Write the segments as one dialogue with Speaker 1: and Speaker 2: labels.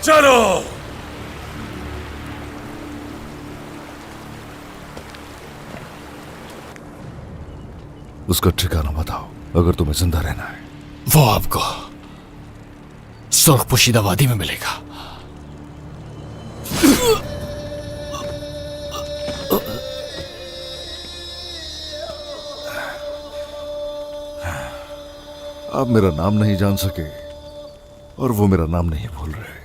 Speaker 1: चलो।
Speaker 2: उसका ठिकाना बताओ अगर तुम्हें जिंदा रहना है।
Speaker 3: वो आपको सुर्ख पोशीदा वादी में मिलेगा।
Speaker 2: आप मेरा नाम नहीं जान सके और वो मेरा नाम नहीं भूल रहे।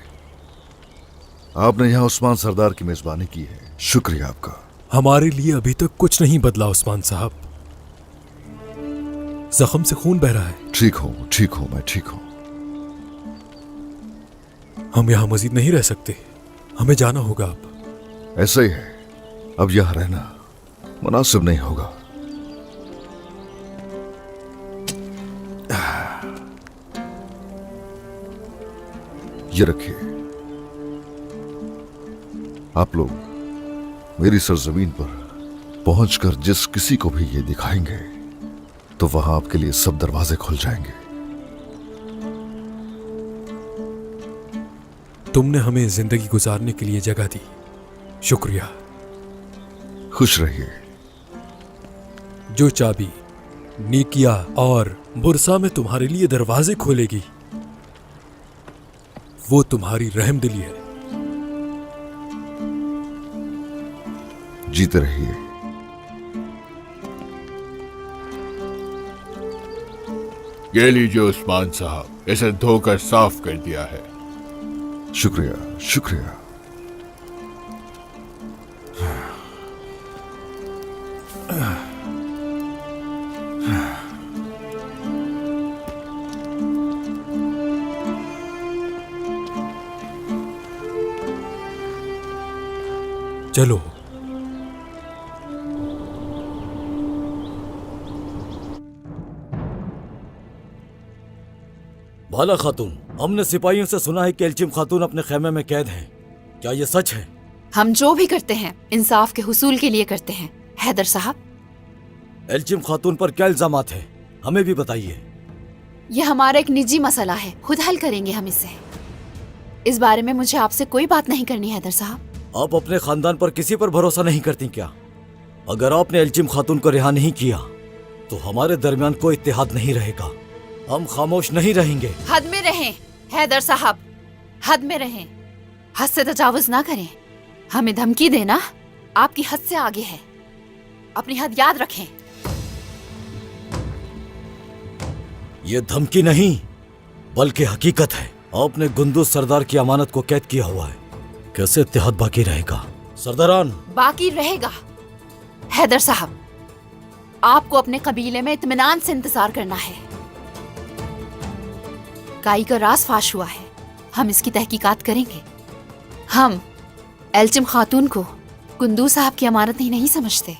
Speaker 2: आपने यहां उस्मान सरदार की मेजबानी की है, शुक्रिया आपका।
Speaker 1: हमारे लिए अभी तक कुछ नहीं बदला उस्मान साहब। जख्म से खून बह रहा है।
Speaker 2: ठीक हूं, मैं ठीक हूं।
Speaker 1: हम यहां मजीद नहीं रह सकते, हमें जाना होगा अब।
Speaker 2: ऐसा ही है, अब यहां रहना मुनासिब नहीं होगा। ये रखिए, आप लोग मेरी सरजमीन पर पहुंचकर जिस किसी को भी ये दिखाएंगे तो वहां आपके लिए सब दरवाजे खुल जाएंगे।
Speaker 1: तुमने हमें जिंदगी गुजारने के लिए जगह दी, शुक्रिया।
Speaker 2: खुश रहिए।
Speaker 1: जो चाबी नीकिया और बुरसा में तुम्हारे लिए दरवाजे खोलेगी वो तुम्हारी रहमदिली है।
Speaker 2: जीते रहिए।
Speaker 3: ये लीजिए उस्मान साहब, इसे धोकर साफ कर दिया है।
Speaker 2: शुक्रिया।
Speaker 1: चलो।
Speaker 4: बाला खातून, हमने सिपाहियों से सुना है कि एल्चिम खातून अपने खेमे में कैद हैं। क्या ये सच है?
Speaker 5: हम जो भी करते हैं इंसाफ के हुसूल के लिए करते हैं हैदर साहब।
Speaker 4: एल्चिम खातून पर क्या इल्जामात है, हमें भी बताइए।
Speaker 5: यह हमारा एक निजी मसला है, खुद हल करेंगे हम इसे। इस बारे में मुझे आपसे कोई बात नहीं करनी हैदर साहब।
Speaker 4: आप अपने खानदान पर किसी पर भरोसा नहीं करती क्या? अगर आपने एल्चिम खातून को रिहा नहीं किया तो हमारे दरमियान कोई इत्तेहाद नहीं रहेगा। हम खामोश नहीं रहेंगे।
Speaker 5: हद में रहें हैदर साहब, हद में रहें। हद से तजावुज ना करें। हमें धमकी देना आपकी हद से आगे है। अपनी हद याद रखें।
Speaker 4: ये धमकी नहीं बल्कि हकीकत है। आपने गुंदूज सरदार की अमानत को कैद किया हुआ है। कैसे इत्तेहाद बाकी रहेगा? सरदारान,
Speaker 5: बाकी रहेगा हैदर साहब। आपको अपने कबीले में इत्मीनान से इंतजार करना है। काई का राज फाश हुआ है, हम इसकी तहकीकात करेंगे। हम एल्चिम खातून को कुंदू साहब की अमानत ही नहीं समझते।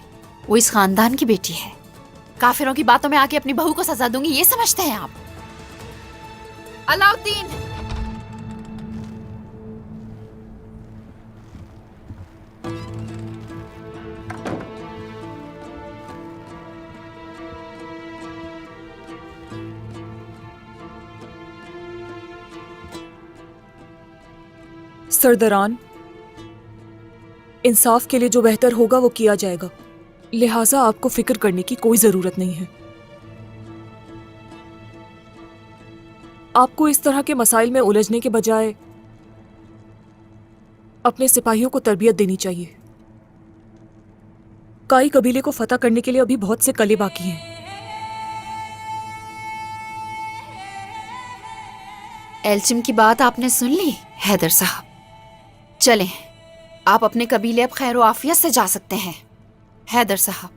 Speaker 5: वो इस खानदान की बेटी है। काफिरों की बातों में आके अपनी बहू को सजा दूंगी ये समझते हैं आप? अलाउद्दीन,
Speaker 6: सरदारान, इंसाफ के लिए जो बेहतर होगा वो किया जाएगा, लिहाजा आपको फिक्र करने की कोई जरूरत नहीं है। आपको इस तरह के मसाइल में उलझने के बजाय अपने सिपाहियों को तरबियत देनी चाहिए। काई कबीले को फतह करने के लिए अभी बहुत से कले बाकी हैं।
Speaker 5: एल्चिम की बात आपने सुन ली हैदर साहब। चलें, आप अपने कबीले अब खैर आफियत से जा सकते हैं हैदर साहब।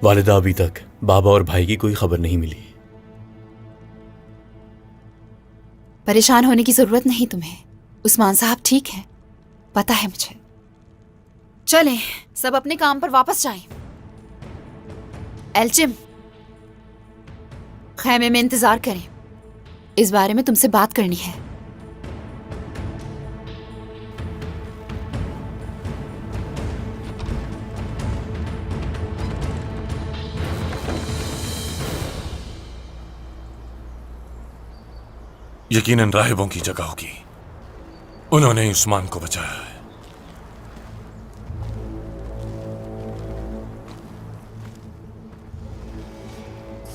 Speaker 7: वालिदा, अभी तक बाबा और भाई की कोई खबर नहीं मिली।
Speaker 5: परेशान होने की जरूरत नहीं तुम्हें। उस्मान साहब ठीक है, पता है मुझे। चलें, सब अपने काम पर वापस जाएं। एल्चिम, खैमे में इंतजार करें, इस बारे में तुमसे बात करनी है।
Speaker 1: यकीनन राहिबों की जगह होगी। उन्होंने ही उस्मान को बचाया है।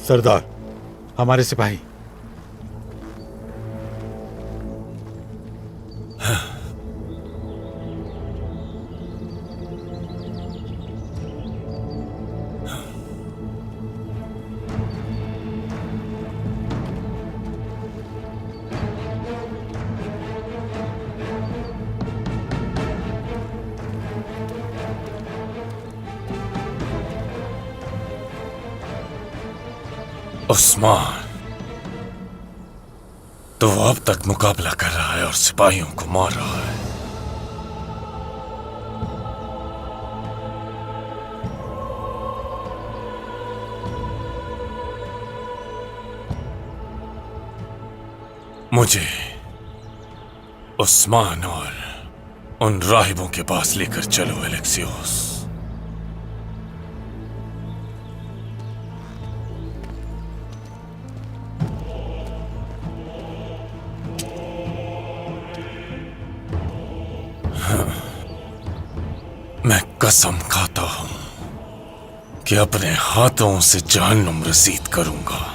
Speaker 8: सरदार, हमारे सिपाही।
Speaker 1: उस्मान तो वो अब तक मुकाबला कर रहा है और सिपाहियों को मार रहा है। मुझे उस्मान और उन राहिबों के पास लेकर चलो एलेक्सियोस। मैं कसम खाता हूं कि अपने हाथों से जहन्नुम रसीद करूंगा।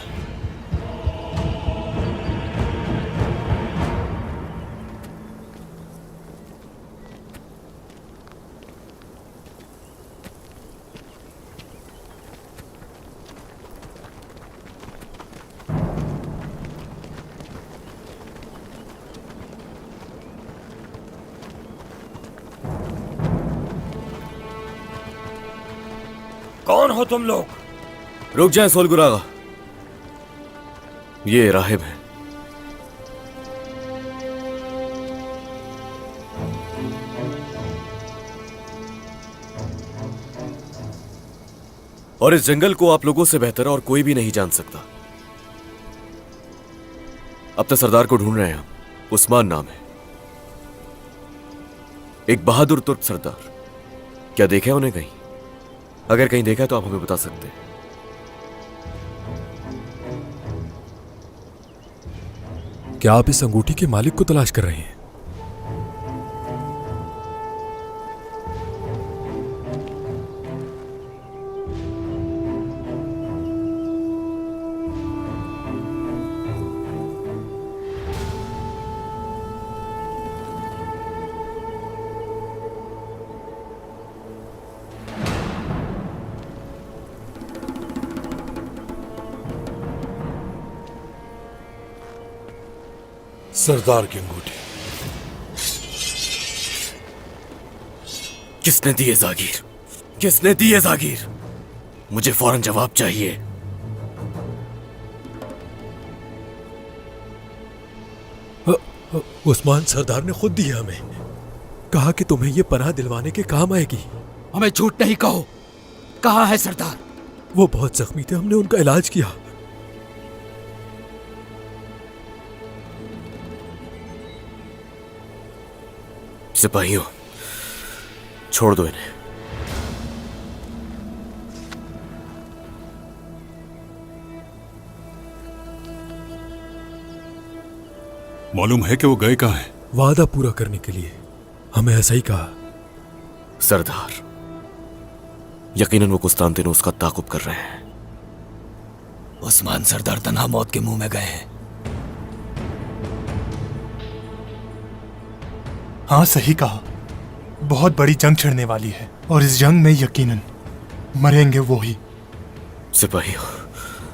Speaker 4: कौन हो तुम लोग? रुक जाए सोलगुरागा, ये राहिब है। और इस जंगल को आप लोगों से बेहतर और कोई भी नहीं जान सकता। अब तक सरदार को ढूंढ रहे हैं हम। उस्मान नाम है, एक बहादुर तुर्क सरदार। क्या देखा है उन्हें कहीं? अगर कहीं देखा तो आप हमें बता सकते हैं।
Speaker 1: क्या आप इस अंगूठी के मालिक को तलाश कर रहे हैं?
Speaker 8: सरदार की अंगूठी
Speaker 4: किसने दी है जागीर? किसने दी है जागीर? मुझे फौरन जवाब चाहिए।
Speaker 1: उस्मान सरदार ने खुद दिया हमें। कहा कि तुम्हें यह पनाह दिलवाने के काम आएगी।
Speaker 9: हमें झूठ नहीं कहो। कहाँ है सरदार?
Speaker 1: वो बहुत जख्मी थे, हमने उनका इलाज किया।
Speaker 4: सिपाहियों, छोड़ दो इन्हें।
Speaker 8: मालूम है कि वो गए कहाँ हैं?
Speaker 1: वादा पूरा करने के लिए हमें ऐसा ही कहा।
Speaker 4: सरदार, यकीनन वो कुस्तांतिनोस का ताकुब कर रहे हैं।
Speaker 9: उस्मान सरदार तन्हा मौत के मुंह में गए हैं।
Speaker 10: हाँ, सही कहा। बहुत बड़ी जंग छिड़ने वाली है और इस जंग में यकीनन मरेंगे वो ही।
Speaker 4: सिपाहियों,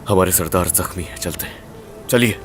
Speaker 4: हमारे सरदार जख्मी हैं, चलते हैं। चलिए।